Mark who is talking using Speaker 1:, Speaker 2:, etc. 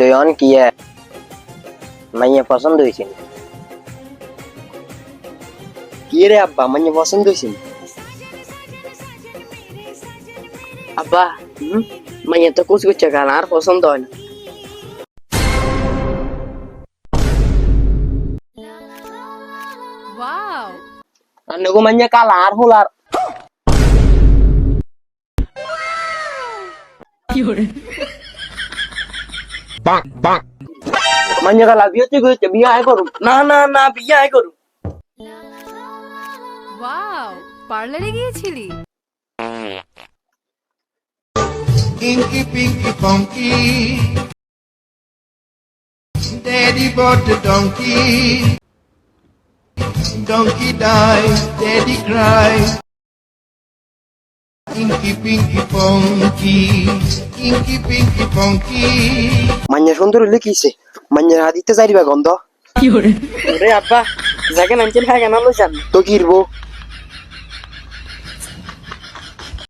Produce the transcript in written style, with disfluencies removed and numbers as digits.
Speaker 1: তুই অন কি মাইয়া পছন্দ হয়েছে কি রে আব্বা মাইয়া পছন্দ হয়েছে
Speaker 2: আব্বা মাইয়া তো কুচকুচে গান আর পছন্দ হয় না।
Speaker 1: আর নগো মাইয়া কালা আর হল আর মাইয়া কালা বিয়ে করছে বিয়ে আয় করুন
Speaker 2: না না না বিয়ে আয় করু।
Speaker 3: ওয়াও পার্লারে গিয়েছিলি?
Speaker 4: Inky Pinky Funky, Daddy bought the donkey. Donkey died, Daddy cried. Inky Pinky Funky, Inky Pinky Funky.
Speaker 1: মাইয়া সুন্দর হইলে কিছে মাইয়ার হাদিতে যাইবা গন্ধ
Speaker 2: ওরে আব্বা যাকে নামছেন হ্যাঁ কেন লইছেন?
Speaker 1: তো কিরবো